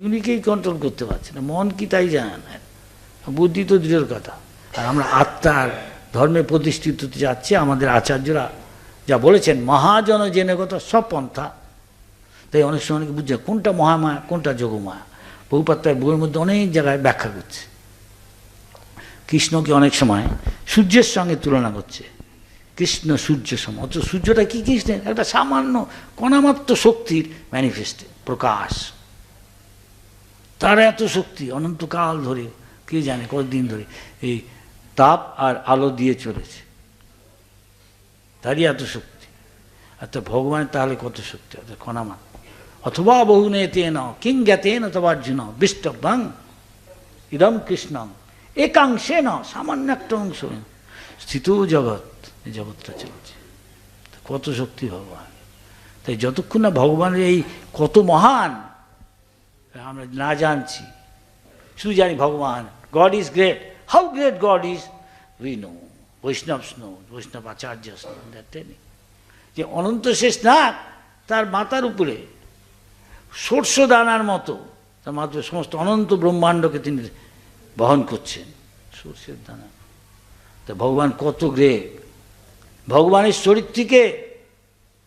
এগুলিকেই control করতে পারছে না, মন কি তাই জানে না, বুদ্ধি তো দূরের কথা। আর আমরা আত্মার ধর্মে প্রতিষ্ঠিত হতে যাচ্ছে। আমাদের আচার্যরা যা বলেছেন, মহাজন জেনেগত সব পন্থা। তাই অনেক সময় অনেকে বুঝছে কোনটা মহামায়া কোনটা যোগমায়া। বহুপাত তার বইয়ের মধ্যে অনেক জায়গায় ব্যাখ্যা করছে। কৃষ্ণকে অনেক সময় সূর্যের সঙ্গে তুলনা করছে, কৃষ্ণ সূর্য সম, অথচ সূর্যটা কি কৃষ্ণের একটা সামান্য কণামাত্র শক্তির ম্যানিফেস্টে প্রকাশ। তার এত শক্তি অনন্তকাল ধরে, কে জানে কতদিন ধরে এই তাপ আর আলো দিয়ে চলেছে, তারই এত শক্তি। আর তো ভগবানের তাহলে কত শক্তি, অত কণামাত্র। অথবা বহুনে তেন কিং জ্ঞাতেন অথবা অর্জুন বিষ্টব্যাং ইদম কৃষ্ণম একাংশে না, সামান্য একটা অংশ স্থিত জগৎ, এই জগৎটা চলছে। কত শক্তি ভগবান। তাই যতক্ষণ না ভগবানের এই কত মহান আমরা না জানছি, শুধু জানি ভগবান God is great. How great God is we know, Vaishnavas know, Vaishnava acharyas no, যে অনন্ত শেষ নাগ তার মাথার উপরে সর্ষ দানার মতো, তার মাথায় সমস্ত অনন্ত ব্রহ্মাণ্ডকে তিনি বহন করছেন, সর্ষের দানা। তা ভগবান কত গ্রেট। ভগবানের শরীর থেকে,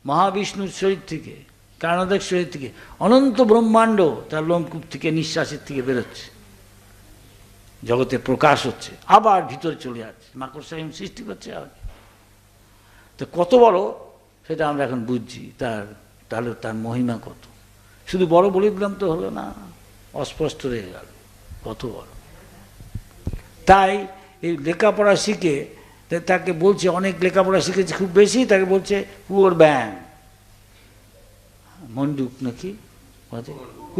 মহাবিষ্ণুর শরীর থেকে, কারণাদের শরীর থেকে অনন্ত ব্রহ্মাণ্ড তার লোমকূপ থেকে, নিঃশ্বাসের থেকে বেরোচ্ছে, জগতে প্রকাশ হচ্ছে, আবার ভিতরে চলে যাচ্ছে, মাকড়সা সৃষ্টি করছে। তো কত বড় সেটা আমরা এখন বুঝছি। তাহলে তার মহিমা কত। শুধু বড় বলে দিলাম তো হলো না, অস্পষ্ট রয়ে গেল কত বড়। তাই এই লেখাপড়া শিখে তাকে বলছে, অনেক লেখাপড়া শিখেছে খুব বেশি, তাকে বলছে কুয়োর ব্যাং, মন্ডুক নাকি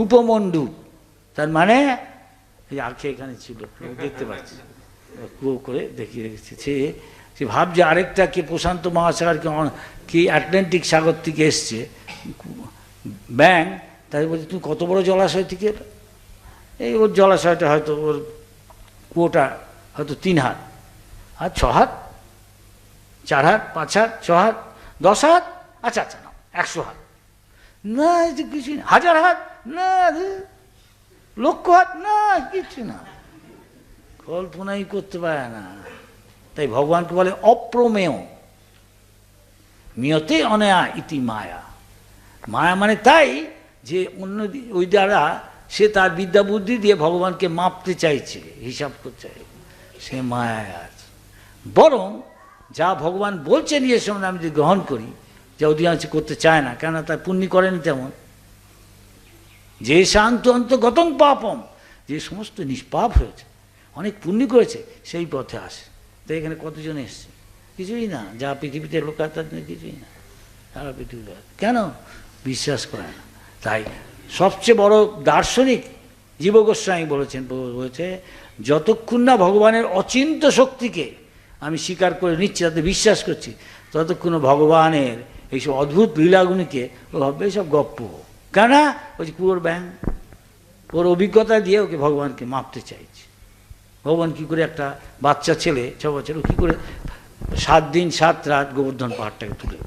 উপমন্ডুক। তার মানে এই আঁখে এখানে ছিল, দেখতে পাচ্ছি, কুয়ো করে দেখিয়ে রেখেছে। সে ভাবছে আরেকটা কে প্রশান্ত মহাসাগর কি আটলান্টিক সাগর থেকে এসছে ব্যাং। তাই বলছে তুমি কত বড় জলাশয় থেকে, এই ওর জলাশয়টা হয়তো, ওর কুয়োটা হয়তো 3 হাত আর 6 হাত, 4 হাত, 5 হাত, 6 হাত, 10 হাত, আচ্ছা না 100 হাত, না কিছুই না, 1000 হাত না, 1,00,000 হাত না, কিছু না, কল্পনাই করতে পারে না। তাই ভগবানকে বলে অপ্রমেয়, মিয়তে অনয়া ইতি মায়া। মায়া মানে তাই যে অন্য ওই দ্বারা সে তার বিদ্যা বুদ্ধি দিয়ে ভগবানকে মাপতে চাইছে, হিসাব করতে চাই, সে মায়ায় আছে। বরং যা ভগবান বলছেন এ সময় আমি যদি গ্রহণ করি, যা অধিকাংশ করতে চায় না, কেননা তার পুণ্য করেনি তেমন। যে শান্ত অন্তগতং পাপম, যে সমস্ত নিষ্পাপ হয়েছে, অনেক পুণ্য করেছে, সেই পথে আসে। তাই এখানে কতজন এসছে, কিছুই না, যা পৃথিবীতে লোক আছে তার কিছুই না, সারা পৃথিবীতে। কেন বিশ্বাস করে না। তাই সবচেয়ে বড় দার্শনিক জীব গোস্বামী বলেছে যতক্ষণ না ভগবানের অচিন্ত শক্তিকে আমি স্বীকার করে নিচ্ছি, তাতে বিশ্বাস করছি, ততক্ষণ ভগবানের এইসব অদ্ভুত লীলাগুলিকে ও ভাববে এইসব গপ্প। কেন ওই যে কুয়োর ব্যাং, ওর অভিজ্ঞতা দিয়ে ওকে ভগবানকে মাপতে চাইছে। ভগবান কী করে একটা বাচ্চা ছেলে 6 বছর, ও কী করে 7 দিন 7 রাত গোবর্ধন পাহাড়টাকে তুলে,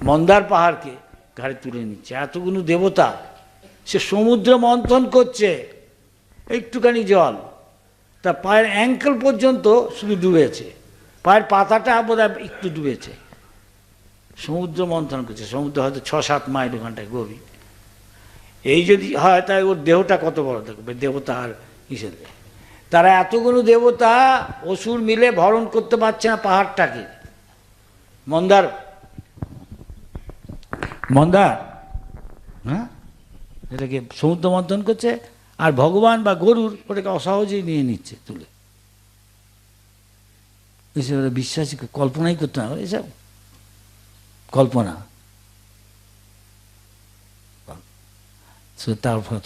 মন্দার পাহাড়কে ঘাড়ে তুলে নিচ্ছে, এতগুলো দেবতা, সে সমুদ্র মন্থন করছে, একটুখানি জল, তার পায়ের অ্যাঙ্কেল পর্যন্ত শুধু ডুবেছে, পায়ের পাতাটা বোধহয় একটু ডুবেছে, সমুদ্র মন্থন করছে। সমুদ্র হয়তো 6-7 মাইল ওখানটায় গভীর। এই যদি হয় তাই ওর দেহটা কত বড় থাকবে, দেবতা আর হিসেবে। তারা এতগুলো দেবতা অসুর মিলে ভরণ করতে পারছে না পাহাড়টাকে, মন্দার, হ্যাঁ, এটাকে সমুদ্র মন্থন করছে, আর ভগবান বা গরুর ওটাকে অসহজেই নিয়ে নিচ্ছে তুলে। এসব বিশ্বাসী কল্পনাই করতে না, এসব কল্পনা।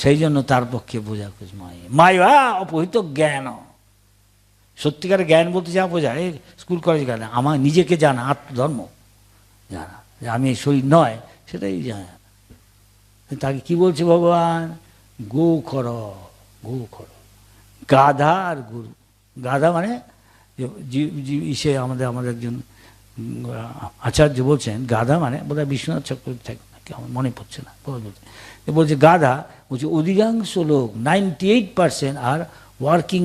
সেই জন্য তার পক্ষে বোঝা খুঁজ মায়া অপহিত জ্ঞান। সত্যিকারের জ্ঞান বলতে যা বোঝায় স্কুল কলেজ জ্ঞান, আমার নিজেকে জানা, আত্মধর্ম জানা, যে আমি এই শরীর নয়, সেটাই জানা। তাকে কি বলছে ভগবান, গো কর, গাধা আর গরু। গাধা মানে ইসে আমাদের একজন আচার্য বলছেন গাধা মানে বোধহয় বিশ্বনাথ চক্রবর্তী থাকে নাকি, আমার মনে পড়ছে না, বলছে গাধা বলছে অধিকাংশ লোক 98% আর ওয়ার্কিং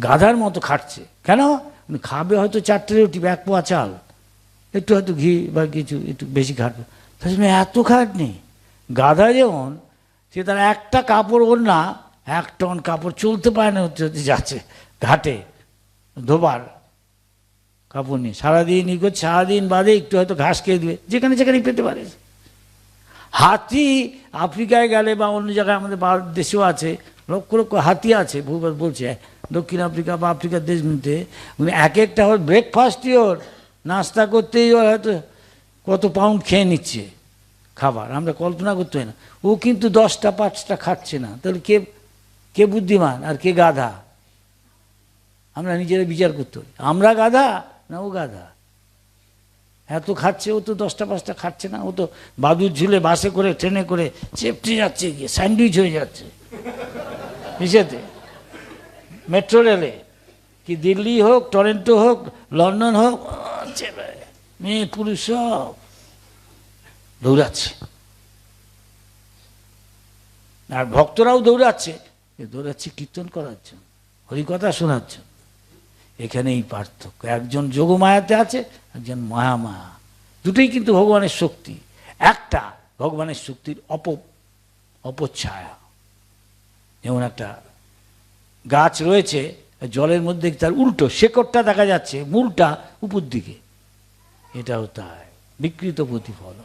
গাধার মতো খাটছে। কেন? খাবে হয়তো 4টে রুটি, 1 পোয়া চাল, একটু হয়তো ঘি বা কিছু একটু বেশি খাটবে, তার জন্য এত খাটনি। গাধা যেমন, সে তার একটা কাপড় ওর না, 1 টন কাপড় চলতে পারে না, হতে যাচ্ছে ঘাটে ধোবার কাপড় নিয়ে সারাদিন ই করছে, সারাদিন বাদে একটু হয়তো ঘাস খেয়ে দেবে, যেখানে যেখানেই পেতে পারে। হাতি আফ্রিকায় গেলে বা অন্য জায়গায়, আমাদের ভারত দেশেও আছে, লক্ষ লক্ষ হাতি আছে, ভূপাল বলছে দক্ষিণ আফ্রিকা বা আফ্রিকার দেশগুলিতে, এক একটা ওর ব্রেকফাস্টই, ওর নাস্তা করতেই ওর হয়তো কত পাউন্ড খেয়ে নিচ্ছে খাবার, আমরা কল্পনা করতে হয় না। ও কিন্তু 10টা 5টা খাচ্ছে না। তাহলে কে কে বুদ্ধিমান আর কে গাধা? আমরা নিজেরা বিচার করতে হবে, আমরা গাধা না ও গাধা? এত খাচ্ছে, ও তো 10টা 5টা খাচ্ছে না। ও তো বাদুর ঝুলে বাসে করে, ট্রেনে করে চেপটে যাচ্ছে, গিয়ে স্যান্ডউইচ হয়ে যাচ্ছে ইসেতে, মেট্রো রেলে, কি দিল্লি হোক, টরেন্টো হোক, লন্ডন হোক, মেয়ে পুরুষ সব দৌড়াচ্ছে। আর ভক্তরাও দৌড়াচ্ছে, দৌড়াচ্ছে কীর্তন করার জন্য, হরিকথা শোনার জন্য। এখানেই পার্থক্য, একজন যোগমায়াতে আছে, একজন মহামায়া। দুটোই কিন্তু ভগবানের শক্তি, একটা ভগবানের শক্তির অপচ্ছায়া। যেমন একটা গাছ রয়েছে জলের মধ্যে, তার উল্টো শেকড়টা দেখা যাচ্ছে, মূলটা উপর দিকে, এটাও তাই, বিকৃত প্রতিফলন।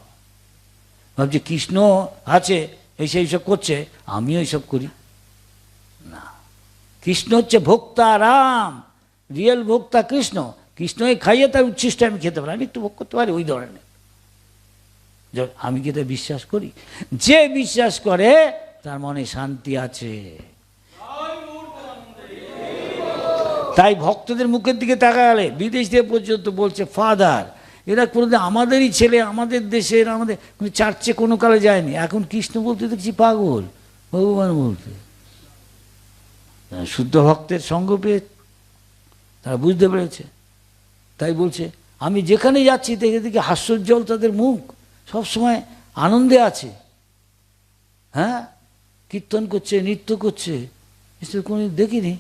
ভাবছি কৃষ্ণ আছে, এই সেই সব করছে, আমিও এইসব করি না। কৃষ্ণ হচ্ছে ভোক্তা, রাম রিয়েল ভোক্তা কৃষ্ণ। কৃষ্ণকে খাইয়ে তার উচ্ছিষ্ট আমি খেতে পারি, আমি একটু ভোগ করতে পারি, ওই ধরনের। আমি কি তা বিশ্বাস করি? যে বিশ্বাস করে তার মনে শান্তি আছে। তাই ভক্তদের মুখের দিকে তাকালে বিদেশ থেকে পর্যন্ত বলছে ফাদার, এরা কোনোদিন আমাদেরই ছেলে, আমাদের দেশের, আমাদের চার্চে কোনো কালে যায়নি, এখন কৃষ্ণ বলতে দেখছি পাগল, ভগবান বলতে। শুদ্ধ ভক্তের সঙ্গ পেয়ে তারা বুঝতে পেরেছে, তাই বলছে আমি যেখানে যাচ্ছি দেখে দেখি হাস্যোজ্জ্বল তাদের মুখ, সবসময় আনন্দে আছে। হ্যাঁ, কীর্তন করছে, নৃত্য করছে, এসব কোনো দেখিনি।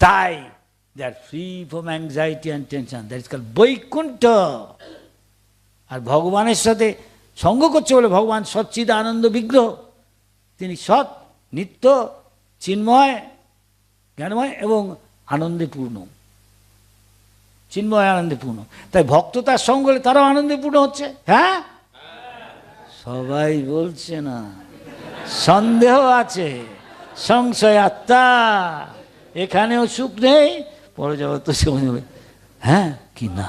তাই they are free from anxiety and tension, that is called Vaikuntha. আর ভগবানের সাথে সঙ্গ করছে বলে ভগবান সচ্চিদ আনন্দ বিগ্রহ, তিনি সৎ, নিত্য, চিন্ময়, জ্ঞানময় এবং আনন্দে পূর্ণ, চিন্ময় আনন্দে পূর্ণ। তাই ভক্ত তার সঙ্গ হলে তারাও আনন্দে পূর্ণ হচ্ছে। হ্যাঁ, সবাই বলছে না, সন্দেহ আছে, সংশয় আত্মা, এখানেও সুখ নেই, পরে জগৎ সময় হ্যাঁ কি না,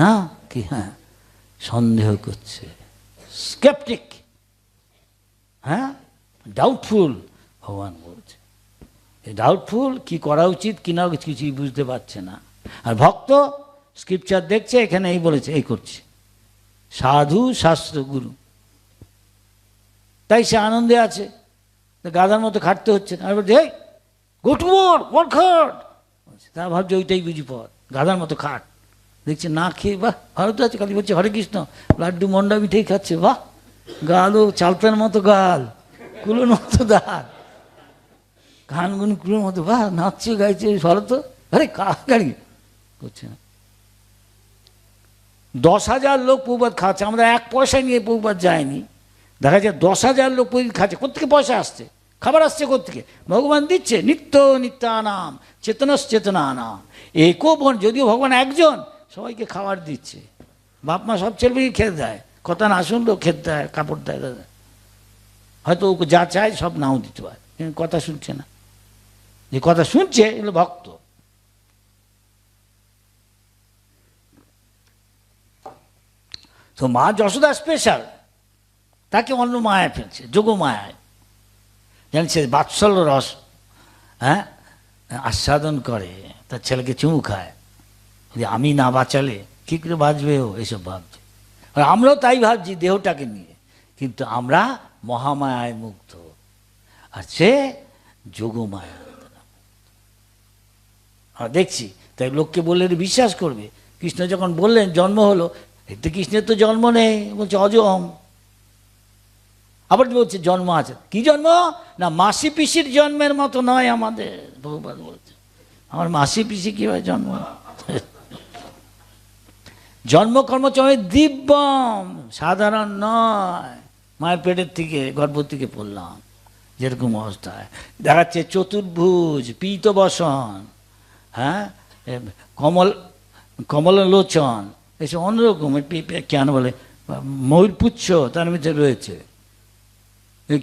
না কি হ্যাঁ, সন্দেহ করছে, স্কেপটিক, হ্যাঁ, ডাউটফুল। ভগবান বলছে ডাউটফুল, কি করা উচিত কি না কিছুই বুঝতে পারছে না। আর ভক্ত স্ক্রিপচার দেখছে, এখানে এই বলেছে, এই করছে, সাধু শাস্ত্র গুরু, তাই সে আনন্দে আছে, গাধার মতো খাটতে হচ্ছে না। আর বলছে এই গো টু ওয়ার্ক হার্ড, তা ভাবছে ওইটাই বুঝি পথ, গাধার মতো খাট। দেখছে না খেয়ে, বাহ ভালো তো আছে, খালি বলছে হরে কৃষ্ণ, লাড্ডু মন্ডা মিঠেই খাচ্ছে, বাহ গালও চালতার মতো গাল, কুলোর মতো দাঁত, গানগুন কুলোর মতো, বাহ নাচছে গাইছে, ভালো তো, আরে গাড়ি করছে না। 10,000 লোক প্রভুপাদ খাচ্ছে, আমরা 1 পয়সা নিয়ে প্রভুপাদ যায়নি, দেখা যায় 10,000 লোক প্রতিদিন খাচ্ছে। কোথেকে পয়সা আসছে, খাবার আসছে কোথেকে? ভগবান দিচ্ছে, নিত্য নিত্যানাম চেতনশ্চেতনানাম একো বন, যদিও ভগবান একজন, সবাইকে খাবার দিচ্ছে। বাপ মা সব ছেলেমেয়েকে খেতে দেয়, কথা না শুনলেও খেতে দেয়, কাপড় দেয়, দাদা হয়তো ও যা চায় সব নাও দিতে পারে, কথা শুনছে না। যে কথা শুনছে এগুলো ভক্ত। তো মা যশোদা স্পেশাল, তাকে অন্য মায়ায় ফেলছে, যোগমায়ায়, যেন সে বাৎসল্য রস হ্যাঁ আস্বাদন করে, তার ছেলেকে চুমু খায়, যে আমি না বাঁচালে কী করে বাঁচবে ও, এসব ভাবছে। আর আমরাও তাই ভাবছি দেহটাকে নিয়ে, কিন্তু আমরা মহামায়ায় মুগ্ধ, আর সে যোগমায়া। আমরা দেখছি, তাই লোককে বললে বিশ্বাস করবে। কৃষ্ণ যখন বললেন জন্ম হলো, এতে কৃষ্ণের তো জন্ম নেই, বলছে অজম, আবার বলছে জন্ম আছে, কি জন্ম না মাসি পিসির জন্মের মতো নয় আমাদের। ভগবান বলছে আমার মাসি পিসি কিভাবে জন্ম, জন্মকর্ম চমে দিব্যম, সাধারণ নয়। মায়ের পেটের থেকে গর্ভ থেকে পড়লাম যেরকম অবস্থায় দেখাচ্ছে, চতুর্ভুজ, পীতবসন, হ্যাঁ, কমললোচন, এসব অন্যরকম কেন বলে ময়ূরপুচ্ছ তার মধ্যে রয়েছে।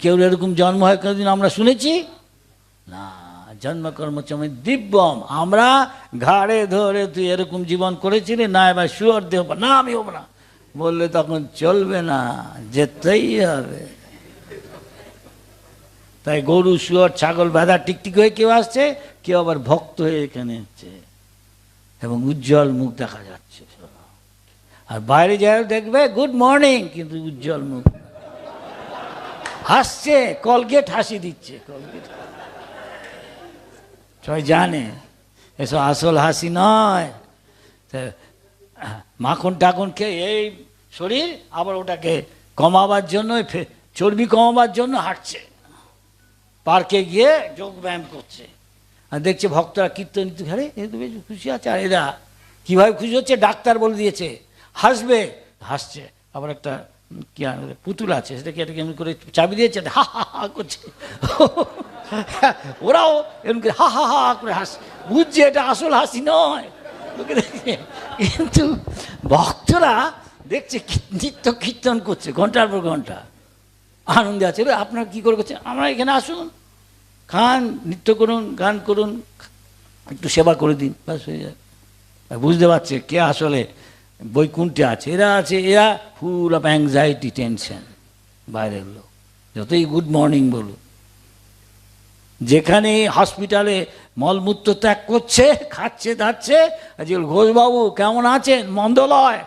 কেউ এরকম জন্ম হয় কোনোদিন আমরা শুনেছি না। জন্মকর্ম চমে দিব্যম, আমরা ঘাড়ে ধরে তুই এরকম জীবন করেছিলি না, এবার শুয়োর দেহ না আমি হব না বললে তখন চলবে না, যেতেই হবে। তাই গরু, শুয়োর, ছাগল, ভেড়া টিকটিক হয়ে কেউ আসছে, কেউ আবার ভক্ত হয়ে এখানে হচ্ছে, এবং উজ্জ্বল মুখ দেখা যাচ্ছে। আর বাইরে যাই দেখবে গুড মর্নিং, কিন্তু উজ্জ্বল মুখ, হাসছে, কলগেট হাসি দিচ্ছে, কলগেট। সবাই জানে এসব আসল হাসি নয়। মাখন টাখন খেয়ে এই শরীর আবার ওটাকে কমাবার জন্য, চর্বি কমাবার জন্য হাঁটছে, পার্কে গিয়ে যোগ ব্যায়াম করছে, আর দেখছে ভক্তরা কীর্তন ঘরে বেশ খুশি আছে। আর এরা কীভাবে খুশি হচ্ছে, ডাক্তার বলে দিয়েছে হাসবে, হাসছে। আবার একটা কি পুতুল আছে, সেটাকে এটাকে এমনি করে চাবি দিয়েছে, হা হা হা করছে, ওরাও এরকম করে হা হা হা করে হাসছে, বুঝছে এটা আসল হাসি নয়। কিন্তু ভক্তরা দেখছে নিত্য কীর্তন করছে ঘন্টার পর ঘন্টা, আনন্দে আছে। আপনার কী করে করছে, আমরা এখানে আসুন, খান, নৃত্য করুন, গান করুন, একটু সেবা করে দিন, ব্যাস হয়ে যায়। বুঝতে পারছে কে আসলে বৈকুণ্ঠে আছে। এরা আছে, এরা ফুল অফ অ্যাংজাইটি, টেনশন। বাইরের লোক যতই গুড মর্নিং বলুন, যেখানে হসপিটালে মলমূত্র ত্যাগ করছে, খাচ্ছে দাচ্ছে, আজকাল ঘোষবাবু কেমন আছেন, মন্দ লয়,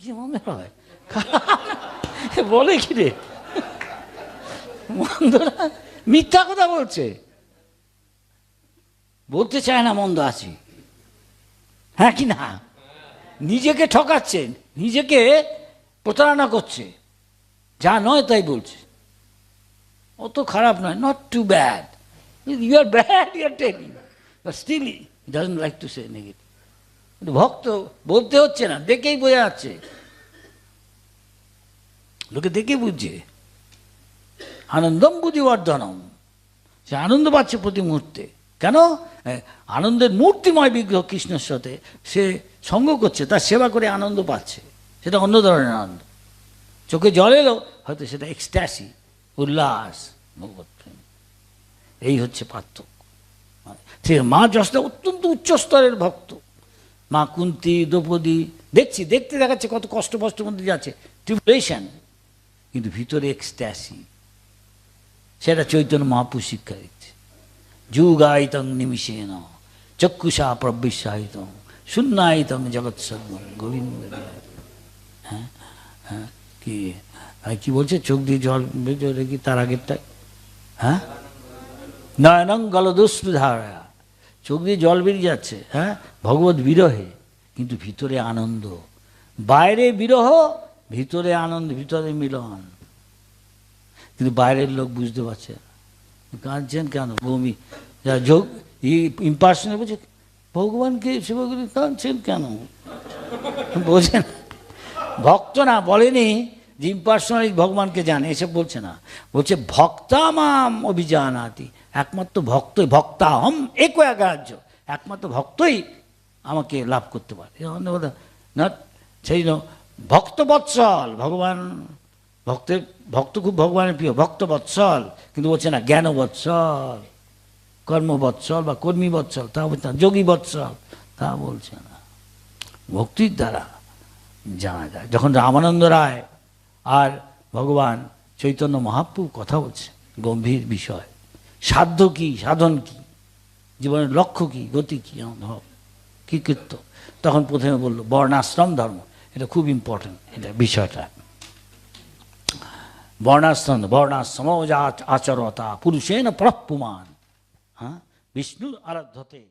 কি মন্দ লয় বলে কি রে, মন্দ মিথ্যা কথা বলছে, বলতে চায় না মন্দ আছি, হ্যাঁ কি না, নিজেকে ঠকাচ্ছে, নিজেকে প্রতারণা করছে, যা নয় তাই বলছে। অত খারাপ নয়, not too bad, you are bad, you are telling, but still he doesn't like to say negative. কিন্তু ভক্ত বলতে হচ্ছে না, দেখেই বোঝা যাচ্ছে, লোকে দেখে বুঝছে। আনন্দম বুদ্ধিবর্ধনম, সে আনন্দ পাচ্ছে প্রতি মুহূর্তে। কেন? আনন্দের মূর্তিময় বিগ্রহ কৃষ্ণের সাথে সে সঙ্গ করছে, তার সেবা করে আনন্দ পাচ্ছে, সেটা অন্য ধরনের আনন্দ। চোখে জল এলো, হয়তো সেটা এক্সট্যাসি, উল্লাস, ভগবত প্রেম। এই হচ্ছে পার্থক্য। ঠিক, মা যশোদা অত্যন্ত উচ্চ স্তরের ভক্ত, মা কুন্তী, দ্রৌপদী, দেখতে দেখাচ্ছে কত কষ্ট কষ্টের মধ্যে যাচ্ছে, ট্রিবুলেশন, কিন্তু ভিতরে এক্সট্যাসি, সেটা চৈতন্য মহাপুরুষ শিক্ষা দিচ্ছে। যুগায়িতং নিমিষেন চক্ষুষা প্রবিশ্বায়িতং শূন্যায়িতং জগৎসর্বং গোবিন্দ। হ্যাঁ হ্যাঁ, কি বলছে, চোখ দিয়ে জল বেরোলে কি তার আগেরটাই, হ্যাঁ, নয়নং গলদস্রুধারা, চোখ দিয়ে জল বেরিয়ে যাচ্ছে, হ্যাঁ, ভগবত বিরহে, কিন্তু ভিতরে আনন্দ। বাইরে বিরহ, ভিতরে আনন্দ, ভিতরে মিলন। কিন্তু বাইরের লোক বুঝতে পারছে, কাঁদছেন কেন, বমি, যোগ ইম্পার্সোনাল বলছে, ভগবানকে সেবা করে কাঁদছেন কেন, বোঝেন। ভক্ত না বলেনি যে ইম্পার্সোনালি ভগবানকে জানে, এসব বলছে না, বলছে ভক্তামাম অভিজানাতি, একমাত্র ভক্তই, ভক্তাহম এক একার্য, একমাত্র ভক্তই আমাকে লাভ করতে পারে। না, সেই ভক্তবৎসল, ভগবান ভক্ত খুব ভগবানের প্রিয়, ভক্তবৎসল, কিন্তু বলছে না জ্ঞানবৎসল, কর্মবৎসল বা কর্মী বৎসল, তা বলছে না, যোগী বৎসল, তা বলছে না। ভক্তির দ্বারা জানা যায়। যখন রামানন্দ রায় আর ভগবান চৈতন্য মহাপ্রভু কথা বলছে গম্ভীর বিষয়, সাধ্য কি, সাধন কি, জীবনের লক্ষ্য কি, গতি কি, কি কৃত্য, তখন প্রথমে বললো বর্ণাশ্রম ধর্ম, এটা খুব ইম্পর্টেন্ট, এটা বিষয়টা। বর্ণাশ্রম আচরতা পুরুষেন প্রপুমান, হ্যাঁ, বিষ্ণুর আরাধ্যতে।